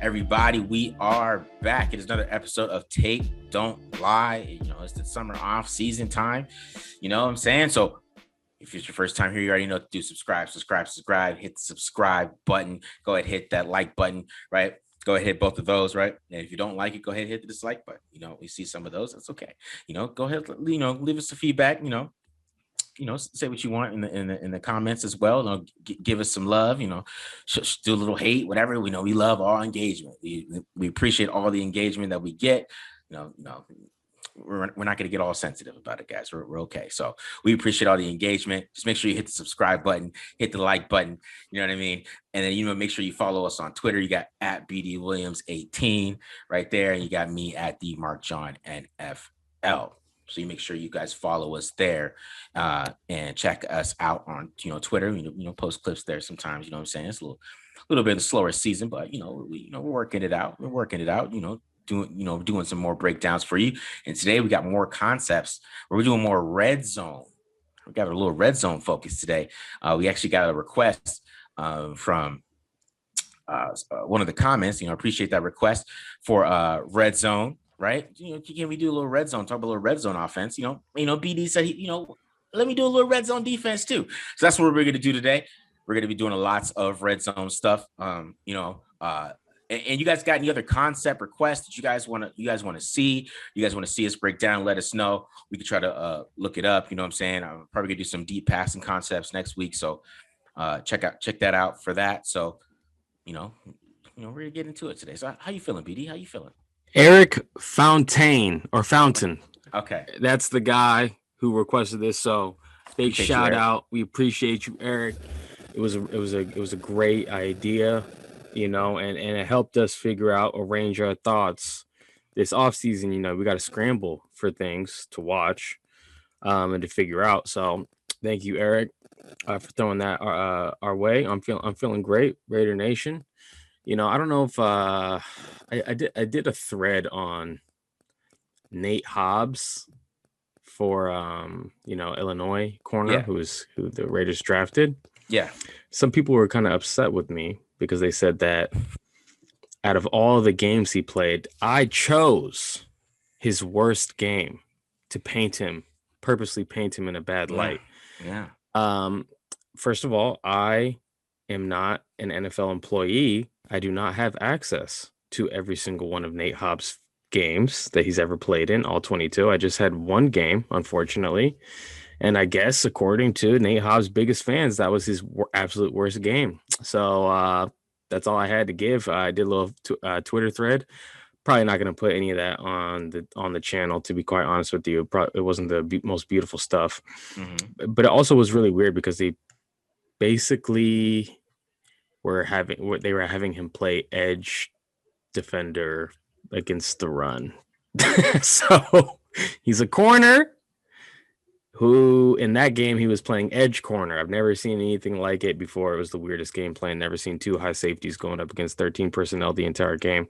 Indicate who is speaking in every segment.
Speaker 1: Everybody, we are back. It is another episode of Tape Don't Lie. It's the summer off season time. You know what I'm saying? So if it's your first time here, you already know what to do. Subscribe, hit the subscribe button. Go ahead, hit that like button, right? Go ahead, hit both of those, right? And if you don't like it, go ahead, hit the dislike button. We see some of those. That's okay. Go ahead, leave us some feedback, say what you want in the comments as well. Give us some love. Do a little hate, whatever. We love all engagement. We appreciate all the engagement that we get. We're not going to get all sensitive about it, guys. We're okay. So we appreciate all the engagement. Just make sure you hit the subscribe button, hit the like button. You know what I mean? And then make sure you follow us on Twitter. You got at BD Williams 18 right there, and you got me at the Mark John NFL. So you make sure you guys follow us there and check us out on Twitter. Post clips there sometimes. You know what I'm saying? It's a little bit of a slower season, but we're working it out. We're working it out. Doing some more breakdowns for you. And today we got more concepts. We're doing more red zone. We got a little red zone focus today. We actually got a request from one of the comments. Appreciate that request for red zone. Right? Can we do a little red zone? Talk about a little red zone offense. BD said let me do a little red zone defense too. So that's what we're going to do today. We're going to be doing lots of red zone stuff. And you guys got any other concept requests that you guys want to see? You guys want to see us break down? Let us know. We can try to look it up. You know what I'm saying? I'm probably gonna do some deep passing concepts next week. So check that out for that. So we're gonna get into it today. So how you feeling, BD? How you feeling?
Speaker 2: Eric Fountain.
Speaker 1: Okay.
Speaker 2: That's the guy who requested this. So big shout out. We appreciate you, Eric. It was a great idea, and it helped us figure out, arrange our thoughts this off season. We got to scramble for things to watch and to figure out. So thank you, Eric, for throwing that our way. I'm feeling great, Raider Nation. I don't know if I did a thread on Nate Hobbs for Illinois corner, who the Raiders drafted.
Speaker 1: Yeah.
Speaker 2: Some people were kind of upset with me because they said that out of all the games he played, I chose his worst game to purposely paint him in a bad light.
Speaker 1: Yeah.
Speaker 2: First of all, I am not an NFL employee. I do not have access to every single one of Nate Hobbs' games that he's ever played in, all 22. I just had one game, unfortunately. And I guess, according to Nate Hobbs' biggest fans, that was his absolute worst game. So that's all I had to give. I did a little Twitter thread. Probably not going to put any of that on the channel, to be quite honest with you. It wasn't the most beautiful stuff. Mm-hmm. But it also was really weird because they basically were having him play edge defender against the run. So he's a corner who, in that game, he was playing edge corner. I've never seen anything like it before. It was the weirdest game plan. Never seen two high safeties going up against 13 personnel the entire game.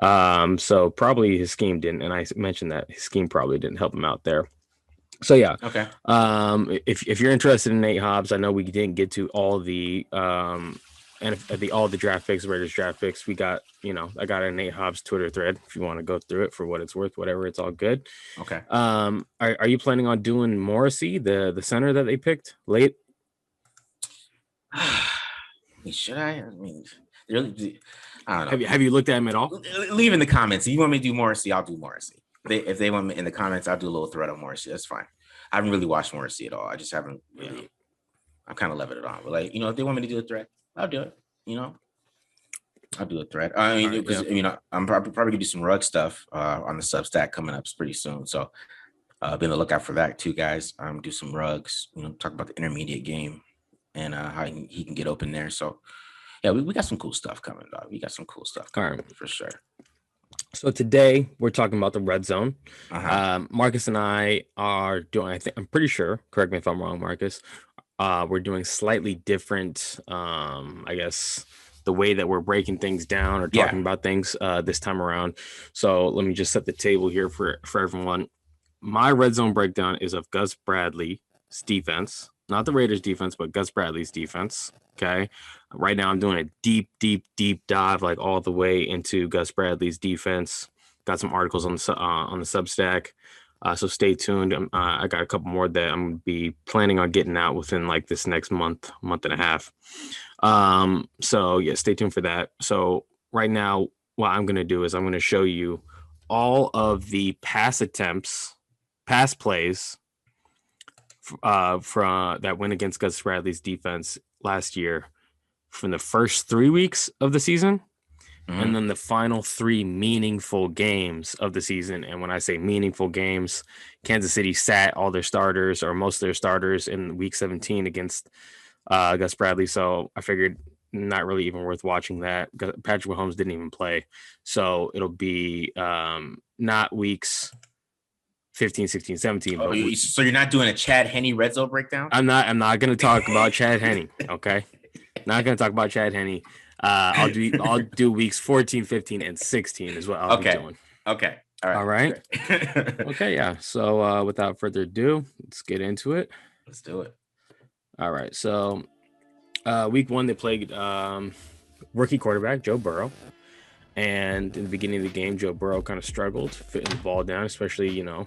Speaker 2: So probably his scheme didn't, and I mentioned that his scheme probably didn't help him out there. So yeah.
Speaker 1: Okay.
Speaker 2: If you're interested in Nate Hobbs, I know we didn't get to all the all the draft picks, Raiders draft picks. We got, I got a Nate Hobbs Twitter thread. If you want to go through it for what it's worth, whatever, it's all good.
Speaker 1: Okay.
Speaker 2: Are you planning on doing Morrissey, the center that they picked late?
Speaker 1: Should I? I mean, really, I don't know.
Speaker 2: Have you looked at him at all?
Speaker 1: Leave in the comments. If you want me to do Morrissey, I'll do Morrissey. If they want me in the comments, I'll do a little thread on Morrissey. That's fine. I haven't really watched Morrissey at all. I just haven't really. Yeah. I'm kind of levered it on. But if they want me to do a thread, I'll do it. I'll do a thread. I mean, because I'm probably gonna do some rug stuff on the Substack coming up pretty soon. So be on the lookout for that too, guys. Do some rugs. Talk about the intermediate game and how he can get open there. So yeah, we got some cool stuff coming, dog. We got some cool stuff coming for sure.
Speaker 2: So today we're talking about the red zone.
Speaker 1: Uh-huh.
Speaker 2: Marcus and I are doing, I'm pretty sure, correct me if I'm wrong, Marcus, we're doing slightly different, I guess, the way that we're breaking things down or talking about things this time around. So let me just set the table here for everyone. My red zone breakdown is of Gus Bradley's defense, not the Raiders defense, but Gus Bradley's defense. Okay. Right now I'm doing a deep dive, like all the way into Gus Bradley's defense. Got some articles on the Substack. So stay tuned. I got a couple more that I'm gonna be planning on getting out within like this next month and a half. So yeah, stay tuned for that. So right now, what I'm gonna do is I'm gonna show you all of the pass plays from that went against Gus Bradley's defense last year from the first 3 weeks of the season. And then the final 3 meaningful games of the season. And when I say meaningful games, Kansas City sat all their starters or most of their starters in week 17 against Gus Bradley. So I figured not really even worth watching that. Patrick Mahomes didn't even play. So it'll be not weeks 15, 16, 17.
Speaker 1: So you're not doing a Chad Henne Red Zone breakdown?
Speaker 2: I'm not going to talk about Chad Henne. Okay. Not going to talk about Chad Henne. I'll do weeks 14, 15, and 16 is what I'll be doing.
Speaker 1: Okay.
Speaker 2: All right. Okay. Yeah. So without further ado, let's get into it.
Speaker 1: Let's do it.
Speaker 2: All right. So week 1, they played rookie quarterback Joe Burrow. And in the beginning of the game, Joe Burrow kind of struggled fitting the ball down, especially, you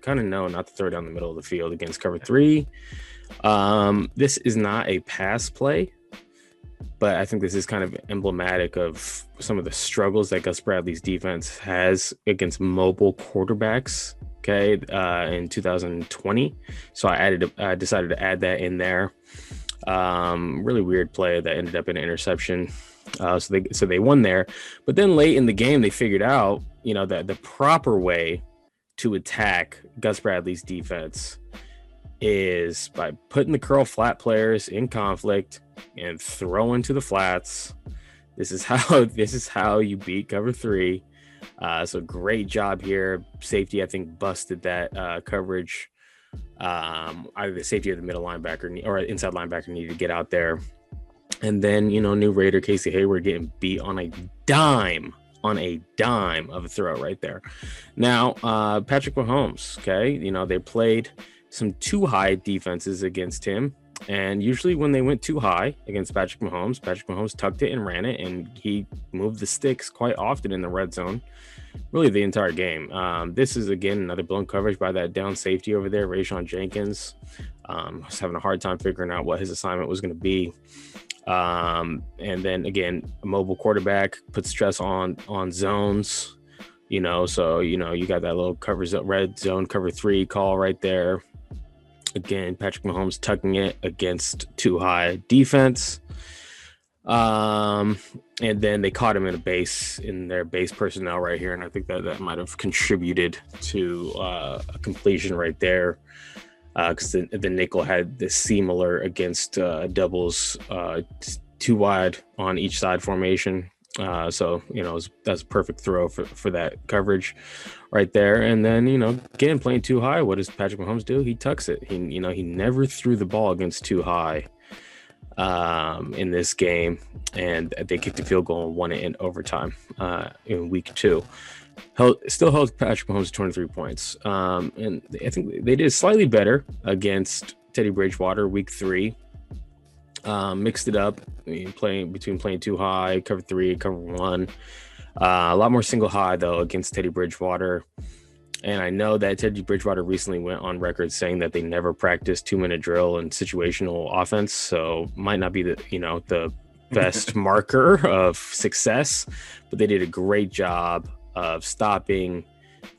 Speaker 2: kind of know not to throw down the middle of the field against cover 3. This is not a pass play, but I think this is kind of emblematic of some of the struggles that Gus Bradley's defense has against mobile quarterbacks. Okay, in 2020. So I decided to add that in there. Really weird play that ended up in an interception. So they won there, but then late in the game they figured out, that the proper way to attack Gus Bradley's defense is by putting the curl flat players in conflict and throwing to the flats. This is how you beat cover 3. So great job here. Safety, I think, busted that coverage. Either the safety or the middle linebacker or inside linebacker needed to get out there. And then, new Raider Casey Hayward getting beat on a dime of a throw right there. Now, Patrick Mahomes, okay, they played some too high defenses against him. And usually when they went too high against Patrick Mahomes tucked it and ran it, and he moved the sticks quite often in the red zone, really the entire game. This is, again, another blown coverage by that down safety over there, Rayshawn Jenkins. Was having a hard time figuring out what his assignment was going to be. And then, again, a mobile quarterback puts stress on zones, so, you got that little red zone cover 3 call right there. Again, Patrick Mahomes tucking it against too high defense. And then they caught him in their base personnel right here. And I think that might have contributed to a completion right there. Because the nickel had the seamer against doubles, too wide on each side formation. So, that's a perfect throw for that coverage right there. And then, again, playing too high, what does Patrick Mahomes do? He tucks it. He never threw the ball against too high in this game. And they kicked a field goal and won it in overtime in week 2. Still held Patrick Mahomes to 23 points. And I think they did slightly better against Teddy Bridgewater week 3. Mixed it up, playing too high, cover 3, cover 1. A lot more single high, though, against Teddy Bridgewater. And I know that Teddy Bridgewater recently went on record saying that they never practiced 2-minute drill and situational offense. So might not be the best marker of success, but they did a great job of stopping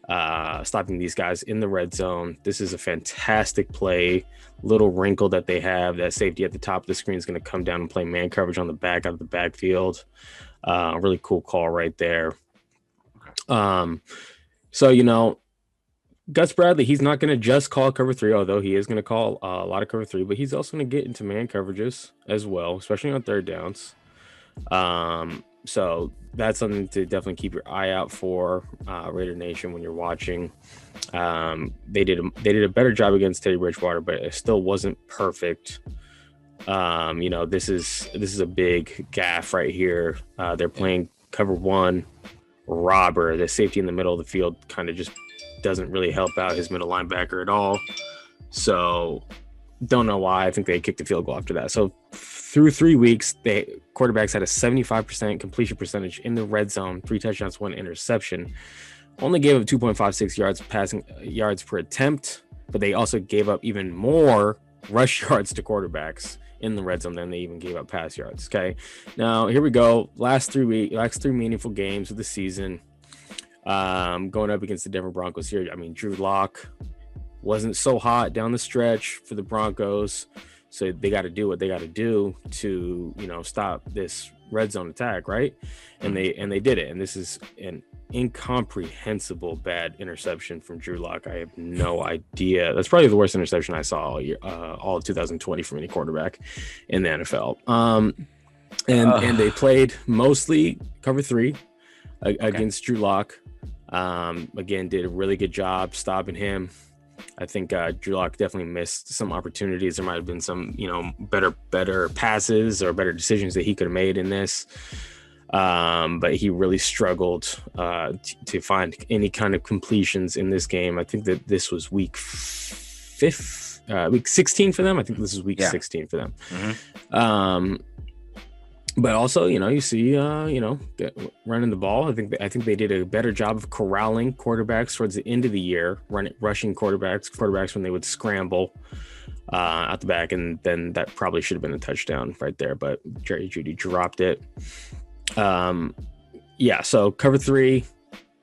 Speaker 2: these guys in the red zone. This is a fantastic play. Little wrinkle that they have, that safety at the top of the screen is going to come down and play man coverage on the back out of the backfield. Really cool call right there. So, Gus Bradley, he's not going to just call cover 3, although he is going to call a lot of cover 3, but he's also going to get into man coverages as well, especially on third downs. So that's something to definitely keep your eye out for, Raider Nation, when you're watching. They did a better job against Teddy Bridgewater, but it still wasn't perfect. This is a big gaffe right here. They're playing cover 1. Robber, the safety in the middle of the field, kind of just doesn't really help out his middle linebacker at all. So don't know why. I think they kicked the field goal after that. So through 3 weeks, quarterbacks had a 75% completion percentage in the red zone, 3 touchdowns, 1 interception. Only gave up 2.56 yards passing yards per attempt, but they also gave up even more rush yards to quarterbacks in the red zone than they even gave up pass yards. Okay, now here we go. Last 3 meaningful games of the season, going up against the Denver Broncos here. I mean, Drew Lock wasn't so hot down the stretch for the Broncos, so they got to do what they got to do to, stop this red zone attack, right? And they did it. And this is an incomprehensible bad interception from Drew Lock. I have no idea. That's probably the worst interception I saw all year, all of 2020 from any quarterback in the NFL. And they played mostly cover 3 against Drew Lock. Again, did a really good job stopping him. I think Drew Lock definitely missed some opportunities. There might have been some, better passes or better decisions that he could have made in this. But he really struggled to find any kind of completions in this game. I think that this was week 16 for them. I think this is week 16 for them. Mm-hmm. But also, you see, running the ball. I think they did a better job of corralling quarterbacks towards the end of the year, rushing quarterbacks when they would scramble out the back, and then that probably should have been a touchdown right there. But Jerry Jeudy dropped it. So cover 3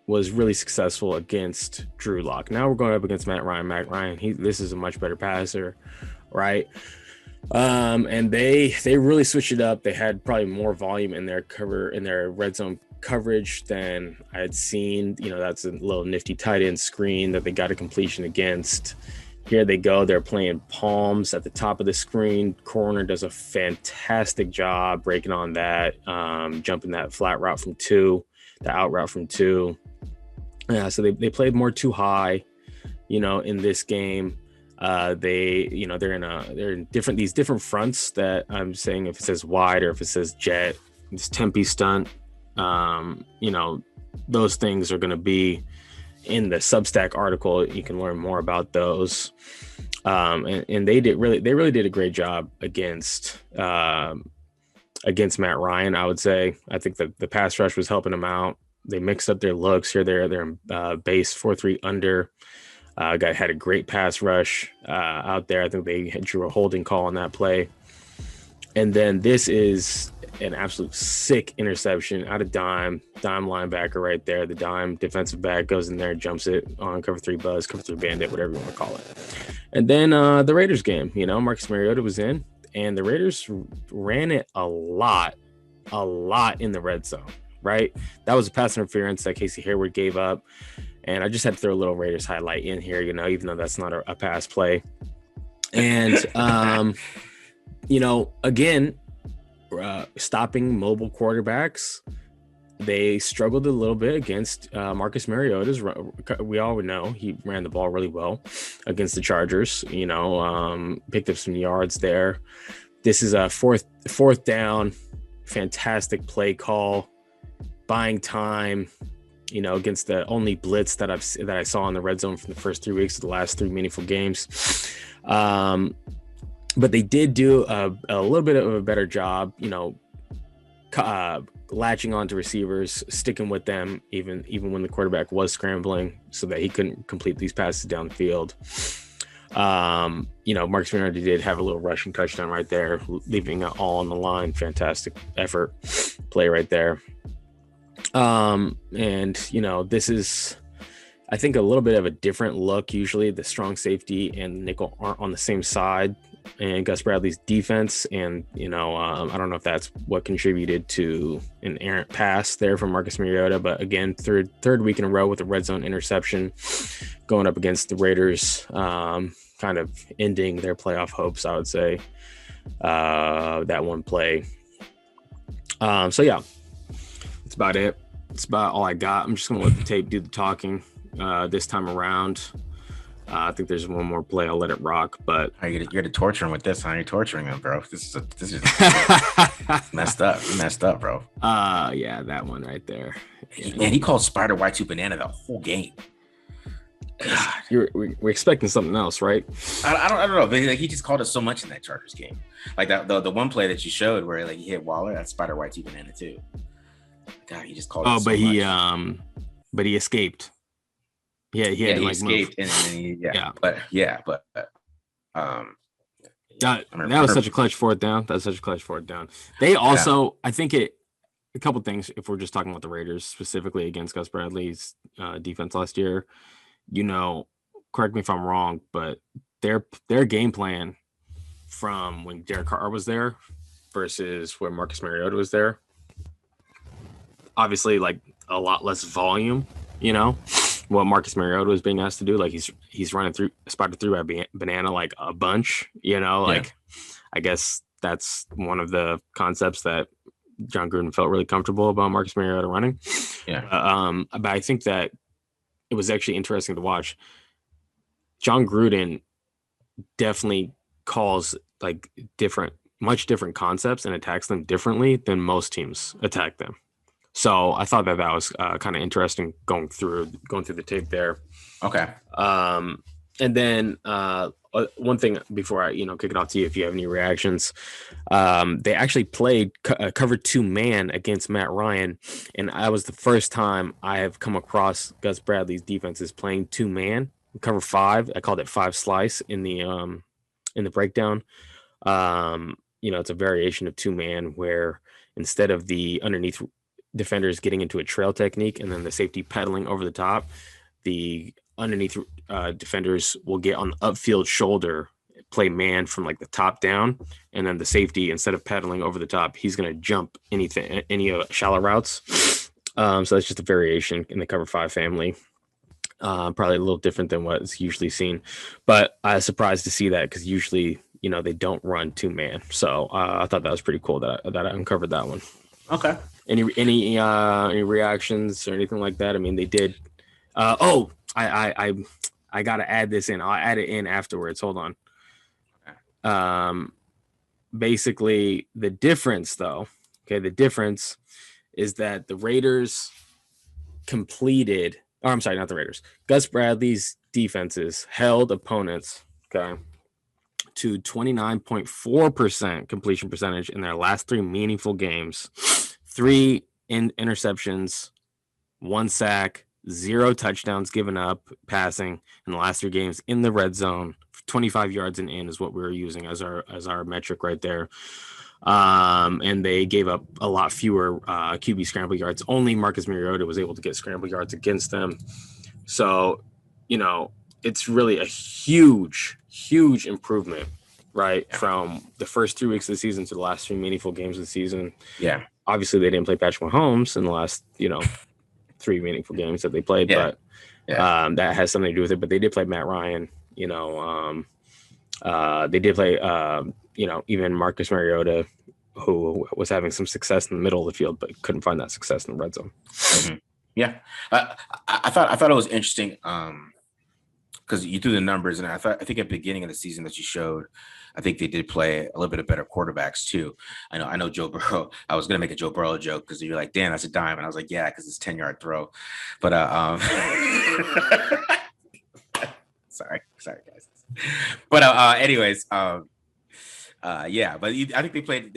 Speaker 2: was really successful against Drew Lock. Now we're going up against Matt Ryan. This is a much better passer, right? And they really switched it up. They had probably more volume in their red zone coverage than I had seen. That's a little nifty tight end screen that they got a completion against. Here they go. They're playing palms at the top of the screen. Corner does a fantastic job breaking on that, jumping that flat route from 2, the out route from 2. Yeah, so they played more too high, in this game. They're in these different fronts that I'm saying, if it says wide or if it says jet, this Tempe stunt, those things are going to be in the Substack article. You can learn more about those. And they really did a great job against Matt Ryan, I would say. I think the pass rush was helping them out. They mixed up their looks here. They're base 4-3 under. Guy had a great pass rush out there. I think they drew a holding call on that play. And then this is an absolute sick interception out of dime linebacker right there. The dime defensive back goes in there, jumps it on cover 3 buzz, cover 3 bandit, whatever you want to call it. And then the Raiders game, Marcus Mariota was in, and the Raiders ran it a lot in the red zone, right? That was a pass interference that Casey Hayward gave up. And I just had to throw a little Raiders highlight in here, even though that's not a pass play. And, again, stopping mobile quarterbacks, they struggled a little bit against Marcus Mariota's. We all know he ran the ball really well against the Chargers, picked up some yards there. This is a fourth down, fantastic play call, buying time, against the only blitz that I saw in the red zone from the first 3 weeks of the last 3 meaningful games. But they did do a little bit of a better job, latching onto receivers, sticking with them, even when the quarterback was scrambling, so that he couldn't complete these passes down the field. Marcus Mariota did have a little rushing touchdown right there, leaving it all on the line. Fantastic effort, play right there. This is, I think, a little bit of a different look. Usually the strong safety and nickel aren't on the same side, and Gus Bradley's defense. And, I don't know if that's what contributed to an errant pass there from Marcus Mariota, but again, third week in a row with a red zone interception going up against the Raiders, kind of ending their playoff hopes, I would say, that one play. That's about it. It's about all I got. I'm just going to let the tape do the talking this time around. I think there's one more play. I'll let it rock. But
Speaker 1: you're to torture him with this, huh? You're torturing him, bro. This is messed up. You messed up, bro.
Speaker 2: Yeah, that one right there.
Speaker 1: And he called Spider Y2 Banana the whole game.
Speaker 2: God, we're expecting something else, right?
Speaker 1: I don't know, but like he just called us so much in that Chargers game. Like that the one play that you showed where like he hit Waller, that's Spider White T Banana too. God, he just called us so much.
Speaker 2: But he escaped. Yeah, he had to like
Speaker 1: escaped
Speaker 2: move.
Speaker 1: But
Speaker 2: that was such a clutch fourth down. That's such a clutch fourth down. They also, I think a couple things, if we're just talking about the Raiders specifically against Gus Bradley's defense last year, correct me if I'm wrong, but their game plan from when Derek Carr was there versus when Marcus Mariota was there, obviously like a lot less volume, what Marcus Mariota was being asked to do. Like he's running through spotted through a banana like a bunch, like I guess that's one of the concepts that Jon Gruden felt really comfortable about Marcus Mariota running.
Speaker 1: Yeah.
Speaker 2: But I think that it was actually interesting to watch. Jon Gruden definitely calls like much different concepts and attacks them differently than most teams attack them. So I thought that was kind of interesting going through the tape there.
Speaker 1: Okay.
Speaker 2: And then one thing before I kick it off to you, if you have any reactions, they actually played cover 2 man against Matt Ryan, and that was the first time I have come across Gus Bradley's defenses playing 2 man cover 5. I called it 5 slice in the breakdown. It's a variation of 2 man where instead of the underneath defenders getting into a trail technique and then the safety pedaling over the top, the underneath defenders will get on the upfield shoulder, play man from like the top down, and then the safety, instead of pedaling over the top, he's going to jump any shallow routes. So that's just a variation in the cover 5 family. Probably a little different than what is usually seen, but I was surprised to see that because usually they don't run 2 man. So I thought that was pretty cool that I uncovered that one.
Speaker 1: Okay.
Speaker 2: Any reactions or anything like that? I mean, they did. I gotta add this in. I'll add it in afterwards. Hold on. Basically, the difference, though. Okay, the difference is that the Raiders completed. Oh, I'm sorry, not the Raiders. Gus Bradley's defenses held opponents, okay, to 29.4% completion percentage in their last 3 meaningful games. 3 interceptions, 1 sack, 0 touchdowns given up passing in the last 3 games in the red zone. 25 yards and in is what we were using as our metric right there. And they gave up a lot fewer QB scramble yards. Only Marcus Mariota was able to get scramble yards against them. So, it's really a huge, huge improvement, right? From the first 3 weeks of the season to the last 3 meaningful games of the season.
Speaker 1: Yeah.
Speaker 2: Obviously, they didn't play Patrick Mahomes in the last, 3 meaningful games that they played, but that has something to do with it. But they did play Matt Ryan, they did play, even Marcus Mariota, who was having some success in the middle of the field, but couldn't find that success in the red zone.
Speaker 1: Mm-hmm. Yeah. I thought it was interesting because you threw the numbers, and I think at the beginning of the season that you showed, I think they did play a little bit of better quarterbacks too. I know Joe Burrow. I was gonna make a Joe Burrow joke because you're like, damn, that's a dime, and I was like, yeah, because it's 10-yard throw. But sorry guys. But anyways, but I think they played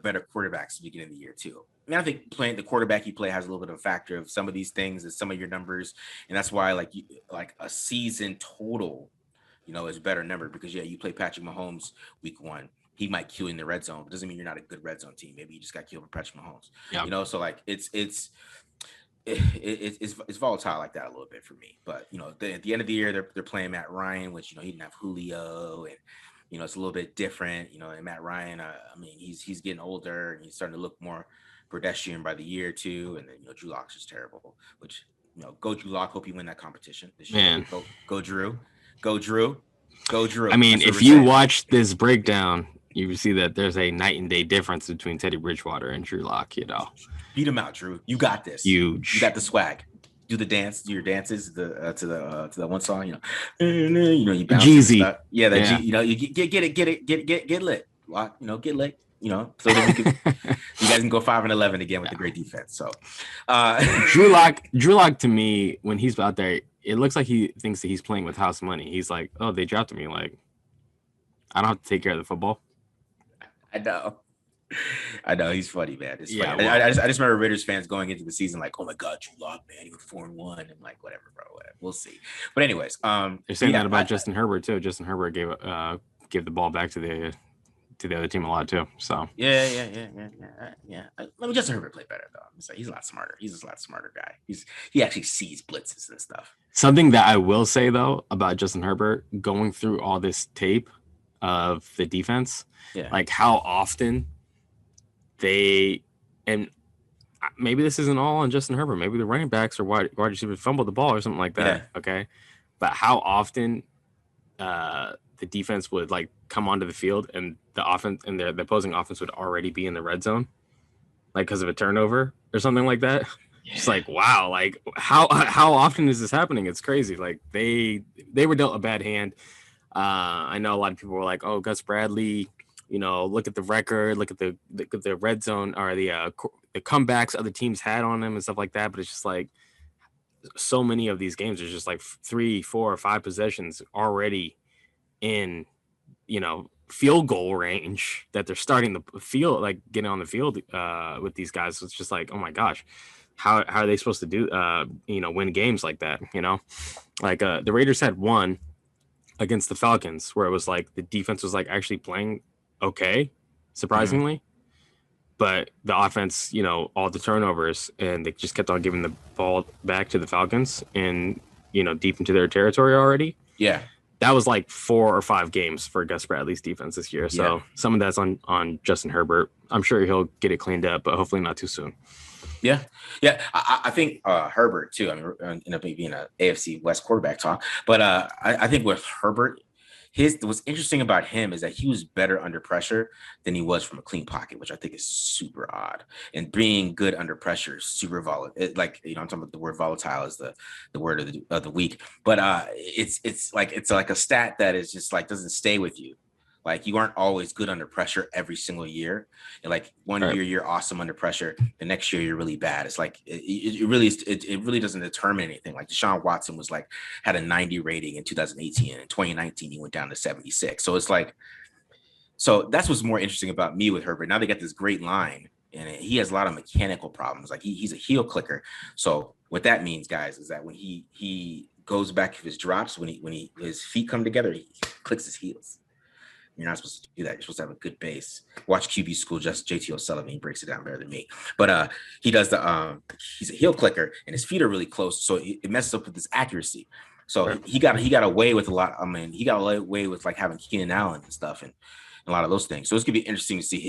Speaker 1: better quarterbacks at the beginning of the year too. I mean, I think playing the quarterback you play has a little bit of a factor of some of these things and some of your numbers, and that's why like a season total, is a better number because you play Patrick Mahomes week 1, he might kill in the red zone, but doesn't mean you're not a good red zone team. Maybe you just got killed by Patrick Mahomes. Yeah. So like it's volatile like that a little bit for me. But at the end of the year they're playing Matt Ryan, which he didn't have Julio, and it's a little bit different. And Matt Ryan, he's getting older and he's starting to look more pedestrian by the year too. And then Drew Lock's just terrible. Which go Drew Lock. Hope you win that competition this year.
Speaker 2: Man,
Speaker 1: go Drew. Go Drew.
Speaker 2: I mean, if you watch this breakdown, you will see that there's a night and day difference between Teddy Bridgewater and Drew Lock.
Speaker 1: Beat him out, Drew. You got this.
Speaker 2: Huge.
Speaker 1: You got the swag. Do the dance. Do your dances. To the one song. You bounce.
Speaker 2: Jeezy.
Speaker 1: Yeah. You get lit. Lock. Get lit. So then you guys can go 5-11 again with the great defense. So
Speaker 2: Drew Lock to me, when he's out there, it looks like he thinks that he's playing with house money. He's like, oh, they drafted me. Like, I don't have to take care of the football.
Speaker 1: I know. I know he's funny, man. It's funny.
Speaker 2: Yeah, well,
Speaker 1: I just remember Raiders fans going into the season like, "Oh my God, Drew Lock, man, you were 4-1," and like, whatever, bro. Whatever. We'll see. But anyways,
Speaker 2: they're saying that about Justin Herbert too. Justin Herbert gave the ball back to the other team a lot too. So
Speaker 1: yeah. Let me Justin Herbert play better though. He's a lot smarter. He's a lot smarter guy. He actually sees blitzes and stuff.
Speaker 2: Something that I will say though about Justin Herbert going through all this tape of the defense, like how often they, and maybe this isn't all on Justin Herbert. Maybe the running backs or wide receivers fumbled the ball or something like that. Yeah. Okay, but how often the defense would like come onto the field and the offense and the opposing offense would already be in the red zone, like because of a turnover or something like that. Yeah. It's like, wow, like how often is this happening? It's crazy. Like they were dealt a bad hand. I know a lot of people were like, oh, Gus Bradley, you know, look at the record, look at the red zone or the comebacks other teams had on them and stuff like that. But it's just like so many of these games are just like 3, 4, or 5 possessions already in, you know, field goal range that they're starting the field, like getting on the field with these guys. So it's just like, oh my gosh, how are they supposed to do, you know, win games like that? You know, like the Raiders had one against the Falcons where it was like the defense was like actually playing okay, surprisingly. Mm-hmm. But the offense, you know, all the turnovers, and they just kept on giving the ball back to the Falcons and, you know, deep into their territory already.
Speaker 1: Yeah.
Speaker 2: That was like 4 or 5 games for Gus Bradley's defense this year. So some of that's on Justin Herbert. I'm sure he'll get it cleaned up, but hopefully not too soon.
Speaker 1: Yeah. I think Herbert too. I mean, end up being an AFC West quarterback talk, but I think with Herbert, what's interesting about him is that he was better under pressure than he was from a clean pocket, which I think is super odd. And being good under pressure is super volatile. Like, you know, I'm talking about the word volatile is the word of the week. But it's like a stat that is just like doesn't stay with you. Like you aren't always good under pressure every single year. And like one year you're awesome under pressure, the next year you're really bad. It's like it really doesn't determine anything. Like Deshaun Watson was like had a 90 rating in 2018, and in 2019 he went down to 76. So it's like, so that's what's more interesting about me with Herbert. Now they got this great line, and he has a lot of mechanical problems. Like he's a heel clicker. So what that means, guys, is that when he goes back to his drops, when his feet come together, he clicks his heels. You're not supposed to do that. You're supposed to have a good base. Watch QB School, just JT O'Sullivan. He breaks it down better than me. But he does he's a heel clicker, and his feet are really close, so it messes up with his accuracy. So he got away with a lot. I mean, he got away with like having Keenan Allen and stuff, and a lot of those things. So it's gonna be interesting to see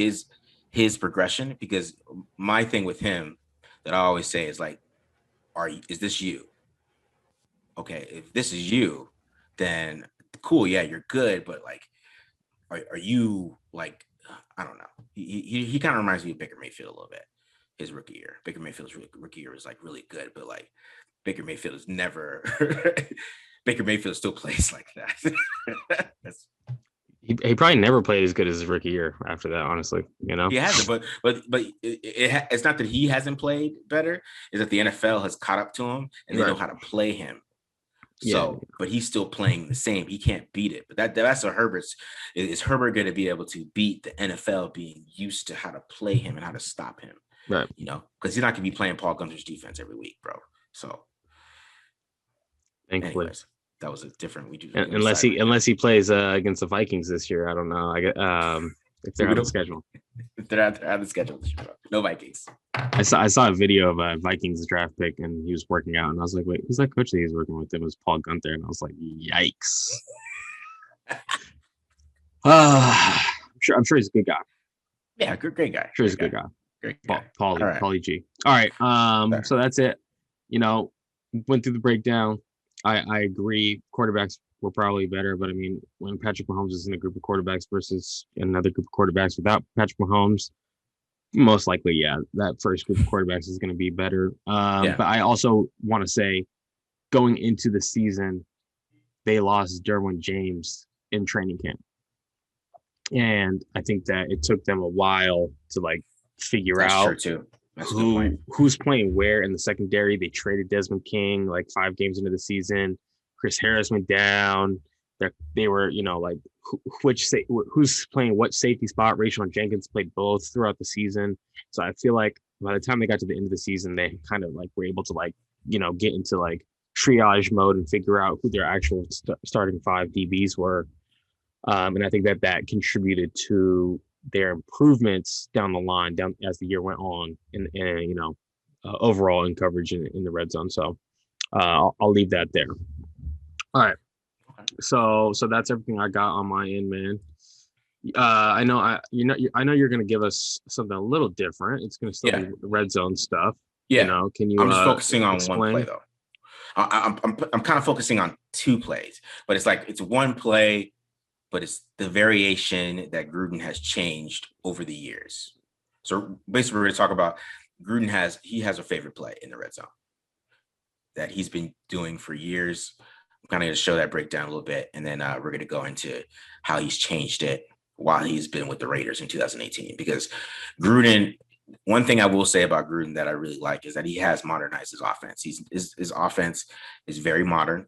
Speaker 1: his progression, because my thing with him that I always say is like, is this you? Okay, if this is you, then cool. Yeah, you're good, but like, are you like, I don't know. He kind of reminds me of Baker Mayfield a little bit. His rookie year. Baker Mayfield's rookie year was like really good, but like Baker Mayfield is never. Baker Mayfield still plays like that.
Speaker 2: He probably never played as good as his rookie year after that, honestly. You know,
Speaker 1: he hasn't. But it's not that he hasn't played better. It's that the NFL has caught up to him and they know how to play him. So, but he's still playing the same. He can't beat it. But that's what is Herbert going to be able to beat the NFL being used to how to play him and how to stop him?
Speaker 2: Right.
Speaker 1: You know, because he's not going to be playing Paul Gunther's defense every week, bro. So,
Speaker 2: thankfully,
Speaker 1: anyways, that was a different.
Speaker 2: Unless he plays against the Vikings this year, I don't know. If they're out of schedule.
Speaker 1: If they're out of the schedule, no Vikings.
Speaker 2: I saw a video of a Vikings draft pick, and he was working out, and I was like, wait, who's that coach that he's working with? It was Paul Gunther, and I was like, yikes. I'm sure he's a good guy.
Speaker 1: Yeah, great guy.
Speaker 2: I'm sure he's a good guy.
Speaker 1: Great guy.
Speaker 2: Paulie G. All right. So that's it. You know, went through the breakdown. I agree. Quarterbacks were probably better, but I mean, when Patrick Mahomes is in a group of quarterbacks versus another group of quarterbacks without Patrick Mahomes, most likely, that first group of quarterbacks is going to be better. But I also want to say, going into the season, they lost Derwin James in training camp. And I think that it took them a while to like figure out
Speaker 1: That's a good point.
Speaker 2: Who's playing where in the secondary. They traded Desmond King like 5 games into the season. Chris Harris went down. They were, like who's playing what safety spot. Rayshon Jenkins played both throughout the season. So I feel like by the time they got to the end of the season, they kind of like were able to like, get into like triage mode and figure out who their actual starting 5 DBs were. And I think that contributed to their improvements down the line, down as the year went on, and overall in coverage in the red zone. So I'll leave that there. All right. So that's everything I got on my end, man. I know you're gonna give us something a little different. It's gonna still be red zone stuff.
Speaker 1: Yeah.
Speaker 2: Can you?
Speaker 1: I'm just focusing on
Speaker 2: explain?
Speaker 1: one play though. I'm kind of focusing on 2 plays, but it's like it's one play, but it's the variation that Gruden has changed over the years. So basically, we're going to talk about Gruden has a favorite play in the red zone that he's been doing for years. I'm kind of going to show that breakdown a little bit, and then we're going to go into how he's changed it while he's been with the Raiders in 2018. Because Gruden, one thing I will say about Gruden that I really like is that he has modernized his offense. His offense is very modern.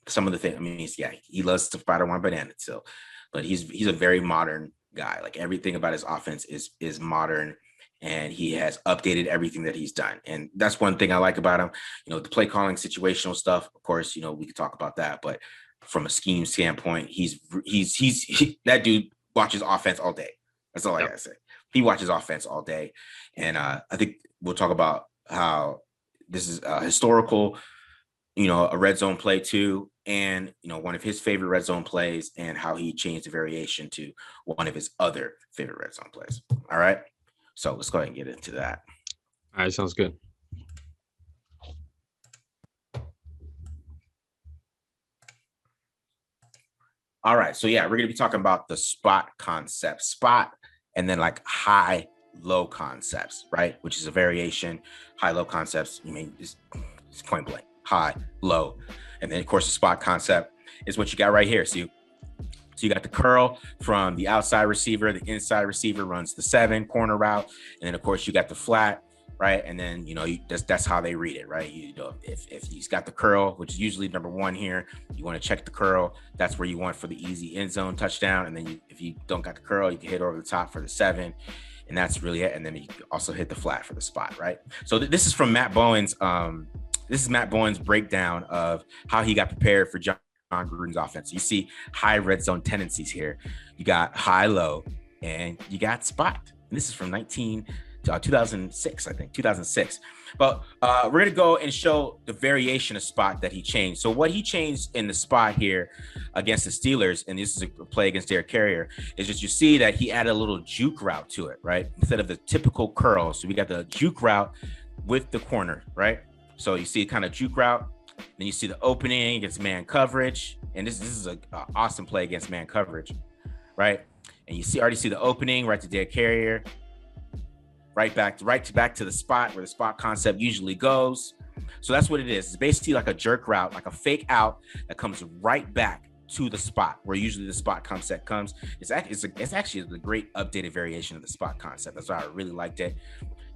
Speaker 1: Some of the things, I mean, he loves to spider one banana still, but he's a very modern guy. Like everything about his offense is modern, and he has updated everything that he's done. And that's one thing I like about him. The play calling, situational stuff, of course, we could talk about that, but from a scheme standpoint, he's that dude watches offense all day. That's all I gotta say. He watches offense all day. And I think we'll talk about how this is historical, a red zone play too. And, one of his favorite red zone plays, and how he changed the variation to one of his other favorite red zone plays. All right. So let's go ahead and get into that.
Speaker 2: All right. Sounds good.
Speaker 1: All right. So we're going to be talking about the spot concept, spot, and then like high, low concepts, right? Which is a variation. High, low concepts. I mean, it's point blank, high, low. And then of course the spot concept is what you got right here. So you got the curl from the outside receiver, the inside receiver runs the 7 corner route. And then of course you got the flat, right? And then, that's how they read it, right? If he's got the curl, which is usually number 1 here, you want to check the curl. That's where you want for the easy end zone touchdown. And then if you don't got the curl, you can hit over the top for the 7. And that's really it. And then you can also hit the flat for the spot, right? So this is from Matt Bowen's, breakdown of how he got prepared for Jon Gruden's offense. You see high red zone tendencies here. You got high, low, and you got spot. And this is from 2006, I think, 2006. But we're going to go and show the variation of spot that he changed. So what he changed in the spot here against the Steelers, and this is a play against Derek Carrier, is just you see that he added a little juke route to it, right? Instead of the typical curl. So we got the juke route with the corner, right? So you see kind of juke route. Then you see the opening against man coverage. And this is an awesome play against man coverage, right? And you already see the opening right to Derek Carrier. Right back to the spot where the spot concept usually goes. So that's what it is. It's basically like a jerk route, like a fake out that comes right back to the spot where usually the spot concept comes. It's actually a great updated variation of the spot concept. That's why I really liked it.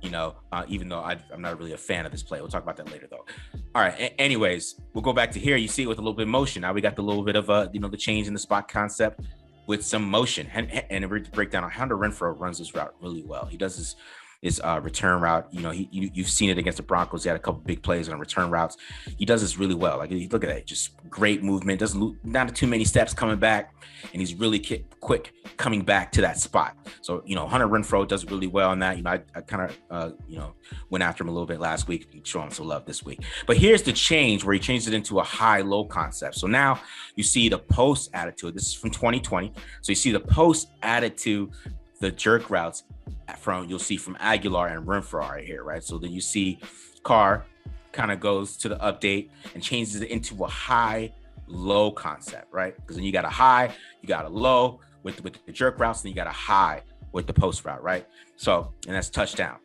Speaker 1: Even though I'm not really a fan of this play. We'll talk about that later though. All right. Anyways, we'll go back to here. You see it with a little bit of motion. Now we got the little bit of the change in the spot concept with some motion. And to break down, Hunter Renfrow runs this route really well. He does his return route. You've seen it against the Broncos. He had a couple big plays on return routes. He does this really well. Like, look at that, just great movement. Not too many steps coming back, and he's really quick coming back to that spot. So Hunter Renfrow does really well on that. I kind of went after him a little bit last week. Show him some love this week. But here's the change where he changed it into a high-low concept. So now you see the post added to it. This is from 2020. So you see the post added to the jerk routes you'll see from Aguilar and Renfrow right here, right? So then you see Carr kind of goes to the update and changes it into a high-low concept, right? Because then you got a high, you got a low with the jerk routes, and you got a high with the post route, right? So, and that's touchdown,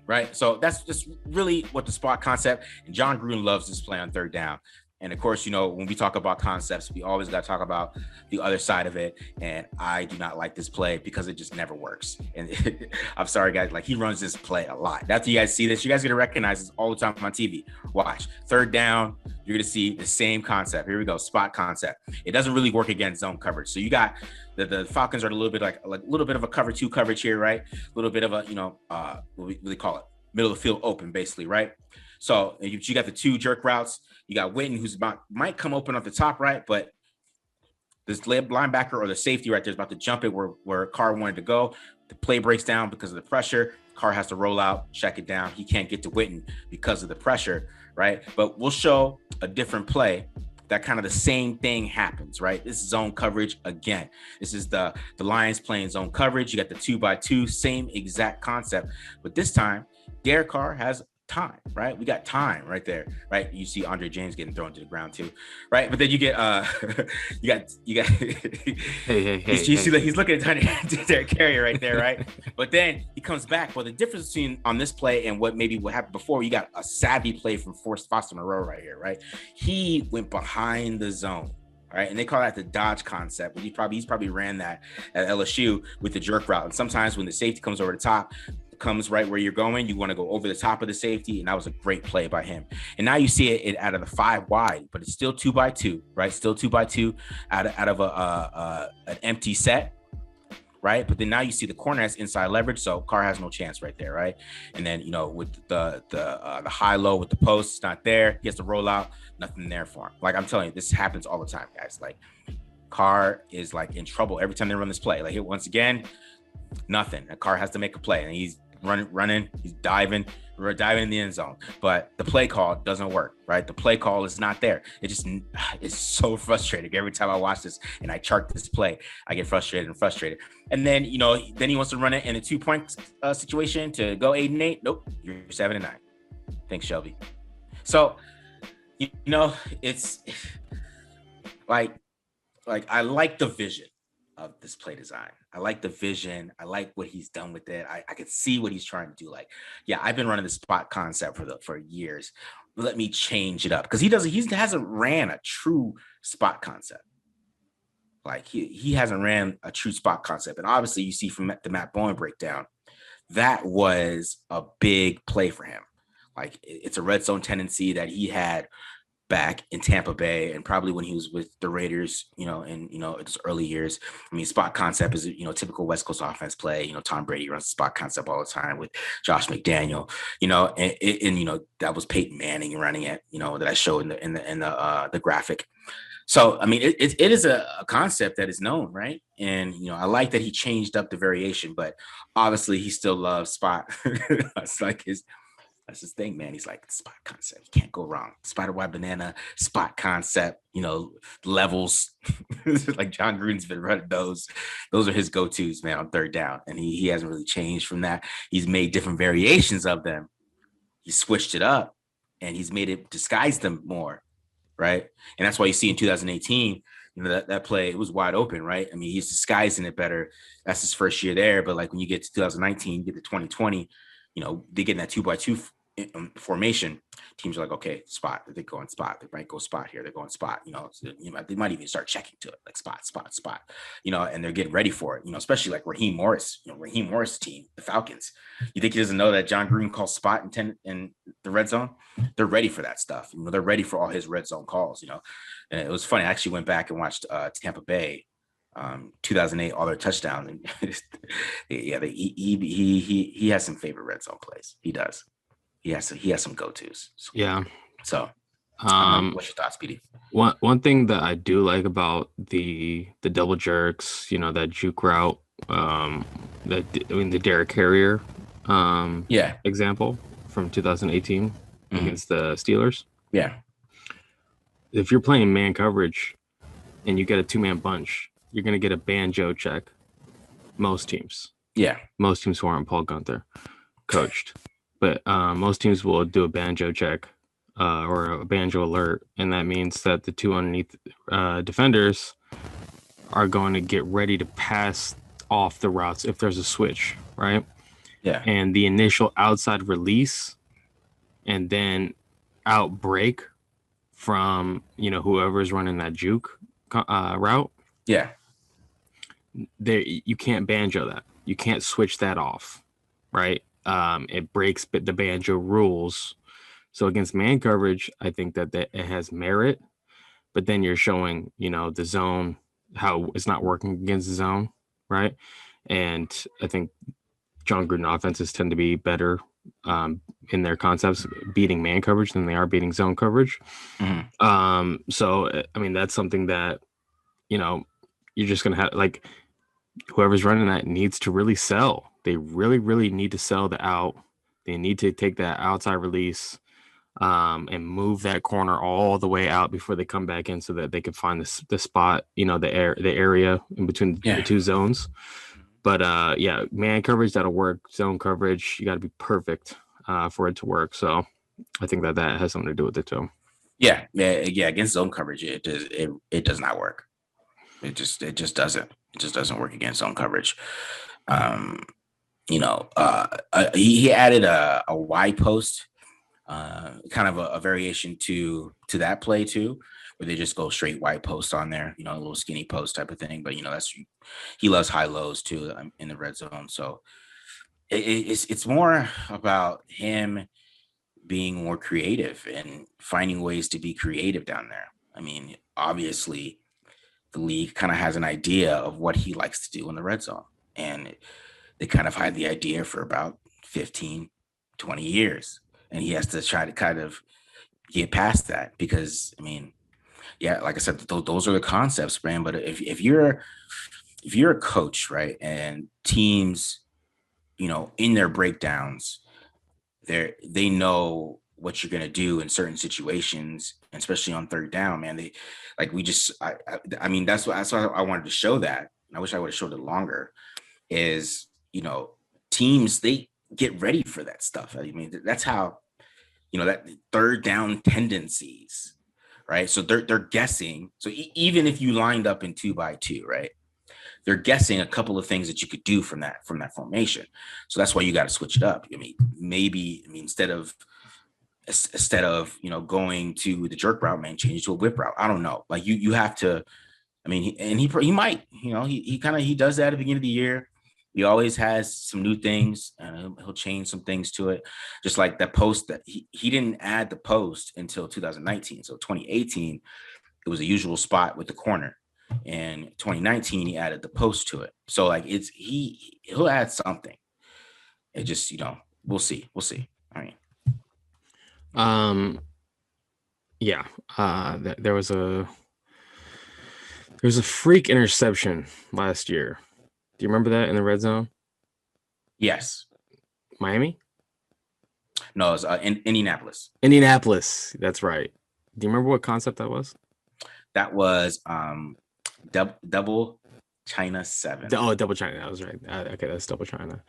Speaker 1: right? So that's just really what the spot concept, and Jon Gruden loves this play on third down. And of course, when we talk about concepts, we always got to talk about the other side of it. And I do not like this play because it just never works. And I'm sorry, guys. Like, he runs this play a lot. After you guys see this, you guys are going to recognize this all the time on TV. Watch. Third down, you're going to see the same concept. Here we go. Spot concept. It doesn't really work against zone coverage. So you got the Falcons are a little bit like a little bit of a cover 2 coverage here, right? A little bit of a, what we call it, middle of the field open, basically, right? So you got the 2 jerk routes. You got Witten, who's might come open off the top right, but this linebacker or the safety right there is about to jump it where Carr wanted to go. The play breaks down because of the pressure. Carr has to roll out, check it down. He can't get to Witten because of the pressure, right? But we'll show a different play that kind of the same thing happens, right? This is zone coverage again. This is the Lions playing zone coverage. You got the 2x2, same exact concept, but this time Derek Carr has time, right? We got time right there, right? You see Andre James getting thrown to the ground too, right? But then you get you got
Speaker 2: hey,
Speaker 1: you see that he's looking at Derek Carrier right there, right? But then he comes back. Well, the difference between on this play and what happened before, you got a savvy play from Foster Moreau right here, right? He went behind the zone. All right, and they call that the dodge concept. But he's probably ran that at LSU with the jerk route. And sometimes when the safety comes over the top, comes right where you're going, you want to go over the top of the safety, and that was a great play by him. And now you see it out of the 5 wide, but it's still 2x2, right? Still 2x2 out of an empty set, right? But then now you see the corner has inside leverage, so Carr has no chance right there, right? And then with the high low with the post, it's not there. He has to roll out, nothing there for him. Like, I'm telling you, this happens all the time, guys. Like, Carr is like in trouble every time they run this play. Like, once again, nothing. A Carr has to make a play, and he's running, he's diving in the end zone, but the play call doesn't work, right? The play call is not there. It's so frustrating every time I watch this and I chart this play. I get frustrated. And then then he wants to run it in a 2-point situation to go 8-8. Nope, you're 7-9. Thanks, Shelby. So it's like I like the vision of this play design. I like the vision. I like what he's done with it. I could see what he's trying to do. Like, yeah, I've been running the spot concept for years. But let me change it up, because he hasn't ran a true spot concept. Like, he hasn't ran a true spot concept. And obviously you see from the Matt Bowen breakdown, that was a big play for him. Like, it's a red zone tendency that he had back in Tampa Bay, and probably when he was with the Raiders, in his early years. I mean, spot concept is typical West Coast offense play. Tom Brady runs spot concept all the time with Josh McDaniel. And that was Peyton Manning running it. That I showed in the graphic. So I mean, it is a concept that is known, right? And I like that he changed up the variation, but obviously he still loves spot. It's like that's his thing, man. He's like, spot concept. You can't go wrong. Spider wide banana, spot concept, levels. Like, Jon Gruden's been running those. Those are his go-tos, man, on third down. And he hasn't really changed from that. He's made different variations of them. He switched it up, and he's made it disguise them more, right? And that's why you see in 2018, that play, it was wide open, right? I mean, he's disguising it better. That's his first year there. But like, when you get to 2019, you get to 2020, they get in that 2x2 formation. Teams are like, okay, spot. They go on spot. They might go spot here. They're going spot. They might even start checking to it, like spot. And they're getting ready for it. Especially like Raheem Morris. Raheem Morris team, the Falcons. You think he doesn't know that Jon Gruden calls spot in the red zone? They're ready for that stuff. They're ready for all his red zone calls. And it was funny. I actually went back and watched Tampa Bay. 2008, all their touchdowns, and yeah, he has some favorite red zone plays. He does. He has some go-tos.
Speaker 2: Yeah.
Speaker 1: So, what's your thoughts, PD?
Speaker 2: One thing that I do like about the double jerks, that juke route, the Derek Carrier, example from 2018 against the Steelers.
Speaker 1: Yeah.
Speaker 2: If you're playing man coverage and you get a 2-man bunch, you're going to get a banjo check. Most teams. Yeah. Most teams who aren't Paul Gunther coached. But most teams will do a banjo check or a banjo alert. And that means that the 2 underneath defenders are going to get ready to pass off the routes if there's a switch, right? Yeah. And the initial outside release and then out break from whoever's running that juke route.
Speaker 1: Yeah.
Speaker 2: There, you can't banjo that. You can't switch that off, right? It breaks the banjo rules. So against man coverage, I think that it has merit, but then you're showing, the zone, how it's not working against the zone, right? And I think Jon Gruden offenses tend to be better in their concepts beating man coverage than they are beating zone coverage. So I mean, that's something that you're just gonna have, like, whoever's running that needs to really sell. They really, really need to sell the out. They need to take that outside release and move that corner all the way out before they come back in, so that they can find the spot, the area in between the two zones. But yeah, man coverage, that'll work. Zone coverage, you got to be perfect for it to work. So I think that has something to do with it too.
Speaker 1: Yeah. Against zone coverage, it does not work. It just doesn't. It just doesn't work against zone coverage. He added a Y post, kind of a variation to that play too, where they just go straight Y post on there, a little skinny post type of thing. But he loves high lows too in the red zone. So it's more about him being more creative and finding ways to be creative down there. I mean, obviously, the league kind of has an idea of what he likes to do in the red zone. And they kind of had the idea for about 15, 20 years. And he has to try to kind of get past that because, I mean, yeah, like I said, those are the concepts, man. But if you're a coach, right, and teams, in their breakdowns, they know what you're going to do in certain situations, especially on third down, man. I mean, that's why I wanted to show that. I wish I would have showed it longer. Is, teams, they get ready for that stuff. I mean, that's how, that third down tendencies, right? So they're guessing. So even if you lined up in 2x2, right, they're guessing a couple of things that you could do from that formation. So that's why you got to switch it up. I mean, instead of going to the jerk route, man, change it to a whip route. I don't know. Like you have to. I mean, he might. He does that at the beginning of the year. He always has some new things, and he'll change some things to it. Just like that post that he didn't add the post until 2019. So 2018, it was a usual spot with the corner. And 2019, he added the post to it. So like he'll add something. It just, we'll see. All right.
Speaker 2: Yeah. There was a freak interception last year. Do you remember that in the red zone?
Speaker 1: Yes.
Speaker 2: Miami?
Speaker 1: No, it was in Indianapolis.
Speaker 2: Indianapolis. That's right. Do you remember what concept that was?
Speaker 1: That was double China 7.
Speaker 2: Double China. That was right. Okay, that's double China.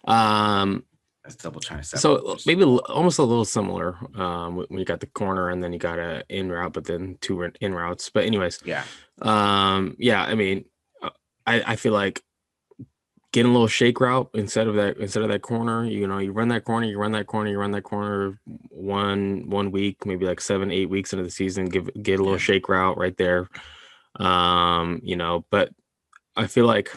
Speaker 1: That's double China 7.
Speaker 2: So maybe almost a little similar when you got the corner and then you got a in route, but then two in routes. But anyways,
Speaker 1: yeah.
Speaker 2: I mean, I feel like getting a little shake route instead of that corner. You run that corner one week, maybe like 7-8 weeks into the season. Get a little shake route right there. But I feel like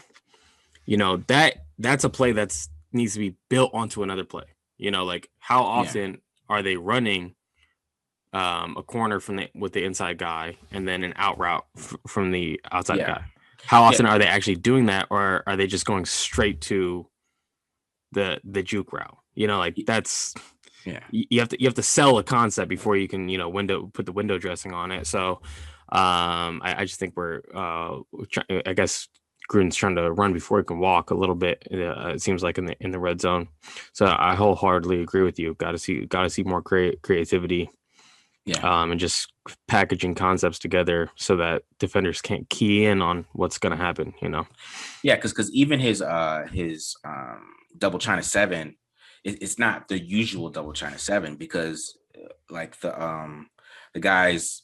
Speaker 2: that's a play that's needs to be built onto another play. Like how often are they running a corner with the inside guy and then an out route from the outside guy? How often are they actually doing that, or are they just going straight to the juke route? That's you have to sell a concept before you can put the window dressing on it. So I just think I guess Gruden's trying to run before he can walk a little bit. It seems like in the red zone. So I wholeheartedly agree with you. Got to see more creativity. And just packaging concepts together so that defenders can't key in on what's going to happen.
Speaker 1: Yeah, because even his double China 7, it's not the usual double China 7 because like the guys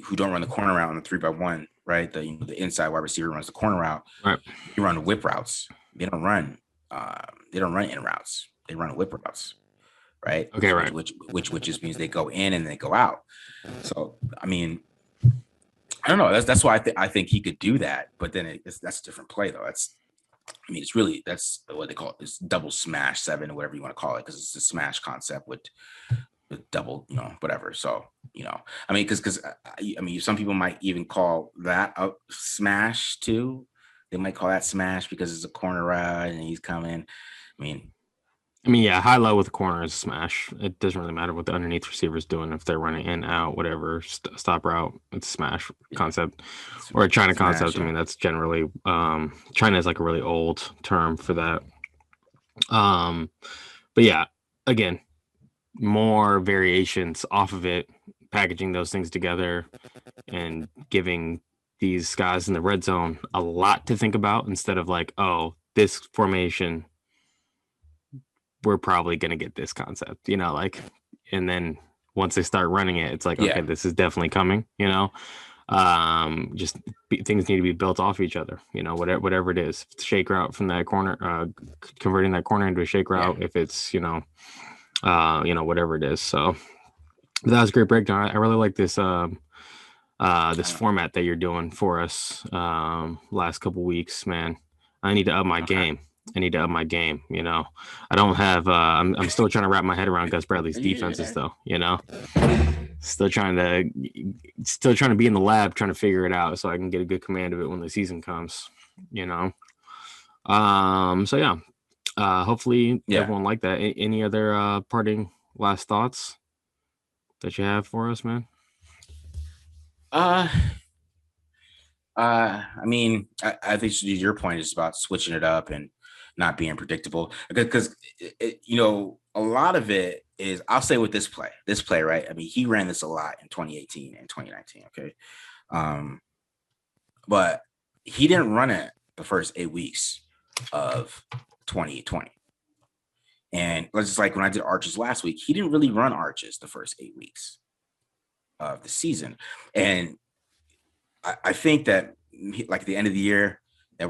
Speaker 1: who don't run the corner route on the 3x1, right? The inside wide receiver runs the corner route.
Speaker 2: Right.
Speaker 1: You run whip routes. They don't run in routes. They run whip routes. right?
Speaker 2: Okay, right.
Speaker 1: Which just means they go in and they go out. So I mean, I don't know. That's why I think he could do that. But then that's a different play though. I mean, that's what they call it. It's double smash 7 or whatever you want to call it, because it's a smash concept with double, whatever. So, I mean, because I mean, some people might even call that a smash too. They might call that smash because it's a corner route and he's coming.
Speaker 2: I mean, yeah, high low with the corner is smash. It doesn't really matter what the underneath receiver's doing. If they're running in, out, whatever, stop route, it's smash concept or a China
Speaker 1: smash,
Speaker 2: concept.
Speaker 1: yeah.
Speaker 2: I mean, that's generally China is like a really old term for that. But yeah, again, more variations off of it, packaging those things together and giving these guys in the red zone a lot to think about instead of like, oh, this formation, we're probably going to get this concept, and then once they start running it, it's like, okay, this is definitely coming, just things need to be built off each other, whatever it is. If it's a shake route from that corner, converting that corner into a shake route, if it's, whatever it is. So that was a great breakdown. I really like this, this format that you're doing for us, last couple weeks, man. I need to up my game. I don't have, I'm still trying to wrap my head around Gus Bradley's defenses though, still trying to be in the lab, trying to figure it out so I can get a good command of it when the season comes, so yeah, hopefully everyone liked that. Any other, parting last thoughts that you have for us, man?
Speaker 1: I mean, I think your point is about switching it up and not being predictable, because a lot of it is, I'll say with this play, right? I mean, he ran this a lot in 2018 and 2019. Okay. But he didn't run it the first 8 weeks of 2020. And let's just, like when I did arches last week, he didn't really run arches the first 8 weeks of the season. And I think that like at the end of the year, that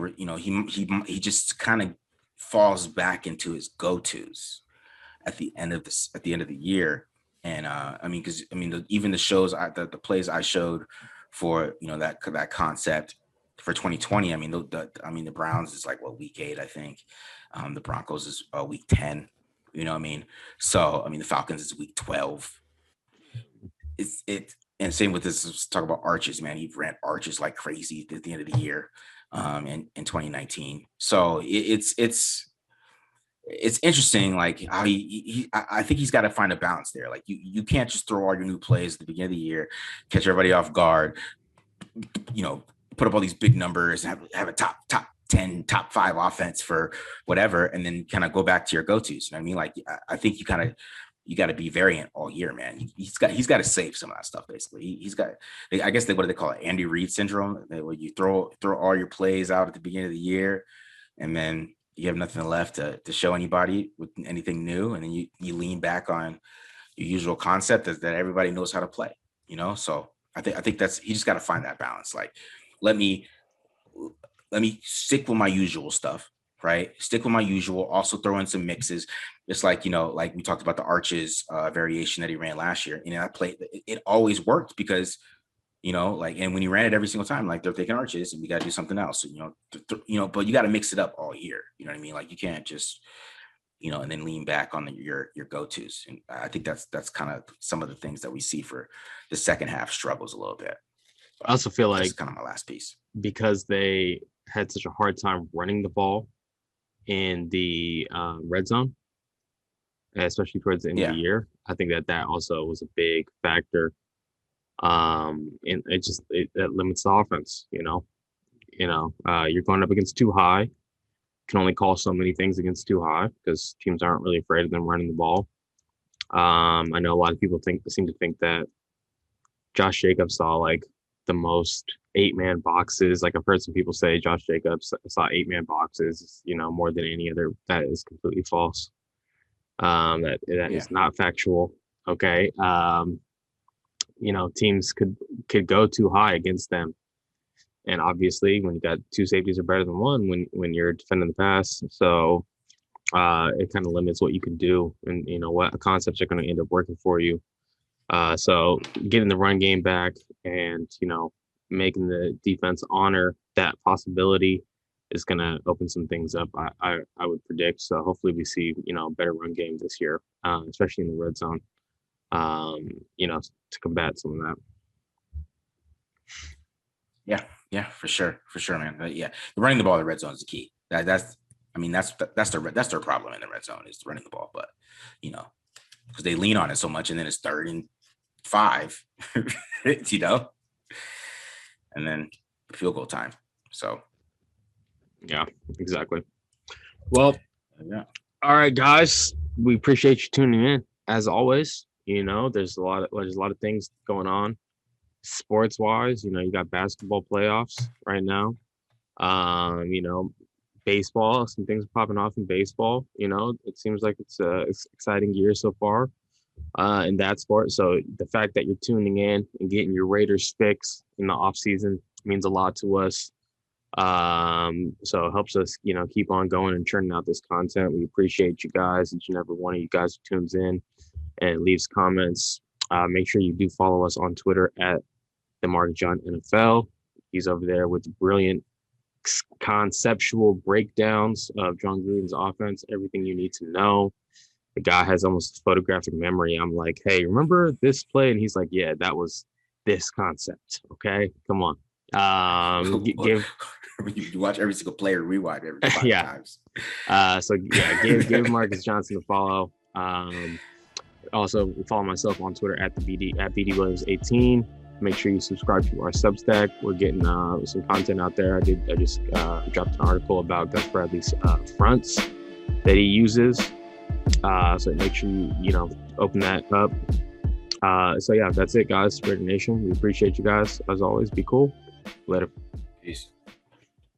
Speaker 1: he just kind of falls back into his go-tos at the end of the year. And I mean, because even the shows, the plays I showed for that concept for 2020. I mean, the Browns is like week 8, I think. The Broncos is week 10. You know what I mean? So I mean, the Falcons is week 12. And same with this. Let's talk about arches, man. He ran arches like crazy at the end of the year, in 2019. So it's interesting, like how I think he's got to find a balance there. Like you can't just throw all your new plays at the beginning of the year, catch everybody off guard, put up all these big numbers, and have a top 10, top 5 offense for whatever, and then kind of go back to your go-tos. You know what I mean? Like I think you got to be variant all year, man. He's got to save some of that stuff. Basically, he's got. I guess what do they call it? Andy Reid syndrome. Where you throw all your plays out at the beginning of the year, and then you have nothing left to show anybody with anything new, and then you lean back on your usual concept that everybody knows how to play. So I think that's, he just got to find that balance. Like, let me stick with my usual stuff. Right. Stick with my usual, also throw in some mixes. It's like, like we talked about the arches variation that he ran last year. I played, it always worked because, like, and when he ran it every single time, like they're taking arches and we got to do something else, but you got to mix it up all year. You know what I mean? Like you can't just, and then lean back on your go-tos. And I think that's kind of some of the things that we see for the second half struggles a little bit. But
Speaker 2: I also feel like
Speaker 1: that's kind of my last piece,
Speaker 2: because they had such a hard time running the ball in the red zone, especially towards the end of the year. I think that also was a big factor. And it limits the offense, you're going up against too high. You can only call so many things against too high because teams aren't really afraid of them running the ball. I know a lot of people seem to think that Josh Jacobs saw like the most 8-man boxes. Like I've heard some people say Josh Jacobs saw 8-man boxes, more than any other. That is completely false. That is not factual. Okay. Teams could go too high against them. And obviously when you got 2 safeties are better than 1 when you're defending the pass. So it kind of limits what you can do and what concepts are going to end up working for you. So getting the run game back and making the defense honor that possibility is going to open some things up. I would predict. So hopefully we see a better run game this year, especially in the red zone. To combat some of that.
Speaker 1: Yeah, for sure, man. Yeah, running the ball in the red zone is the key. That's their problem in the red zone is running the ball, but because they lean on it so much, and then it's 3rd and 5, and then field goal time. So,
Speaker 2: yeah, exactly. Well,
Speaker 1: yeah.
Speaker 2: All right, guys, we appreciate you tuning in as always. There's a lot of things going on sports wise. You got basketball playoffs right now. Baseball, some things popping off in baseball. It seems like it's an exciting year so far in that sport. So the fact that you're tuning in and getting your Raiders fix in the off season means a lot to us. So it helps us, keep on going and churning out this content. We appreciate you guys, each and every one of you guys who tunes in and leaves comments. Make sure you do follow us on Twitter at the Mark John NFL. He's over there with brilliant conceptual breakdowns of Jon Gruden's offense, everything you need to know. The guy has almost photographic memory. I'm like, hey, remember this play? And he's like, yeah, that was this concept. Okay, come on.
Speaker 1: You watch every single player rewind every 5 times.
Speaker 2: Give Marcus Johnson a follow. Also follow myself on Twitter at BD Williams 18. Make sure you subscribe to our Substack. We're getting some content out there. I just dropped an article about Gus Bradley's fronts that he uses. So make sure you open that up. So yeah, that's it, guys. Spread the nation. We appreciate you guys as always. Be cool. Later.
Speaker 1: Peace.